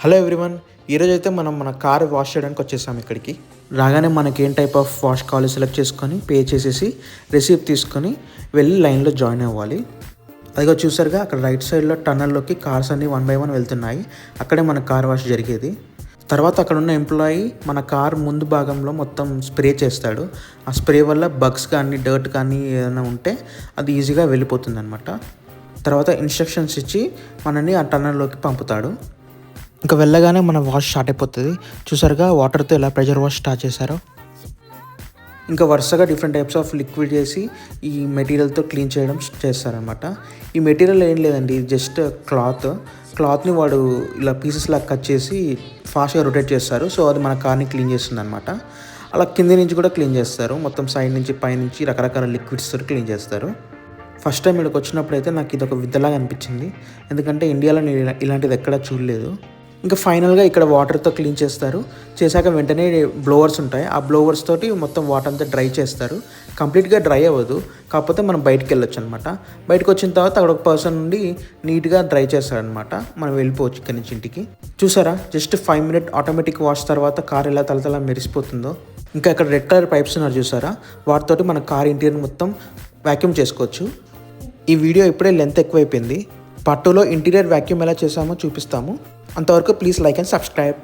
Hello everyone, ఈరోజు అయితే మనం మన కార్ వాష్ చేయడానికి వచ్చేసాం. ఇక్కడికి రాగానే మనకి ఏం టైప్ ఆఫ్ వాష్ కావాలి సెలెక్ట్ చేసుకొని పే చేసేసి రిసీప్ట్ తీసుకొని వెళ్ళి లైన్లో జాయిన్ అవ్వాలి. అదిగో చూసారుగా, అక్కడ రైట్ సైడ్లో టన్నల్లోకి కార్స్ అన్నీ 1 by 1 వెళ్తున్నాయి. అక్కడే మన కార్ వాష్ జరిగేది. తర్వాత అక్కడ ఉన్న ఎంప్లాయీ మన కార్ ముందు భాగంలో మొత్తం స్ప్రే చేస్తాడు. ఆ స్ప్రే వల్ల బగ్స్ కానీ డర్ట్ కానీ ఏదైనా ఉంటే అది ఈజీగా వెళ్ళిపోతుంది అనమాట. తర్వాత ఇన్స్ట్రక్షన్స్ ఇచ్చి మనని ఆ టన్నల్లోకి పంపుతాడు. ఇంకా వెళ్ళగానే మన వాష్ స్టార్ట్ అయిపోతుంది. చూసారుగా వాటర్తో ఎలా ప్రెషర్ వాష్ స్టార్ట్ చేశారో. ఇంకా వరుసగా డిఫరెంట్ టైప్స్ ఆఫ్ లిక్విడ్ చేసి ఈ మెటీరియల్తో క్లీన్ చేయడం చేస్తారనమాట. ఈ మెటీరియల్ ఏం లేదండి, జస్ట్ క్లాత్ని వాడు ఇలా పీసెస్ లాగా కట్ చేసి ఫాస్ట్గా రొటేట్ చేస్తారు. సో అది మన కార్ని క్లీన్ చేస్తుంది అనమాట. అలా కింది నుంచి కూడా క్లీన్ చేస్తారు. మొత్తం సైడ్ నుంచి పైనుంచి రకరకాల లిక్విడ్స్తో క్లీన్ చేస్తారు. ఫస్ట్ టైం ఇక్కడికి వచ్చినప్పుడు అయితే నాకు ఇది ఒక విద్యలాగా అనిపించింది. ఎందుకంటే ఇండియాలో నేను ఇలాంటిది ఎక్కడా చూడలేదు. ఇంకా ఫైనల్గా ఇక్కడ వాటర్తో క్లీన్ చేస్తారు. చేశాక వెంటనే బ్లోవర్స్ ఉంటాయి. ఆ బ్లోవర్స్ తోటి మొత్తం వాటర్ అంతా డ్రై చేస్తారు. కంప్లీట్గా డ్రై అవ్వదు, కాకపోతే మనం బయటకు వెళ్ళొచ్చు అనమాట. బయటకు వచ్చిన తర్వాత అక్కడ ఒక పర్సన్ నుండి నీట్గా డ్రై చేస్తాడనమాట. మనం వెళ్ళిపోవచ్చు ఇక్కడి నుంచి ఇంటికి. చూసారా, జస్ట్ 5 minute ఆటోమేటిక్ వాష్ తర్వాత కార్ ఎలా తలతల మెరిసిపోతుందో. ఇంకా ఇక్కడ రెడ్ కలర్ పైప్స్ ఉన్నారు చూసారా, వాటితోటి మన కార్ ఇంటీరియర్ మొత్తం వ్యాక్యూమ్ చేసుకోవచ్చు. ఈ వీడియో ఇప్పుడే లెంత్ ఎక్కువైపోయింది. పార్ట్ 2లో ఇంటీరియర్ వ్యాక్యూమ్ ఎలా చేసామో చూపిస్తాము. అంతవరకు ప్లీజ్ లైక్ అండ్ సబ్స్క్రైబ్.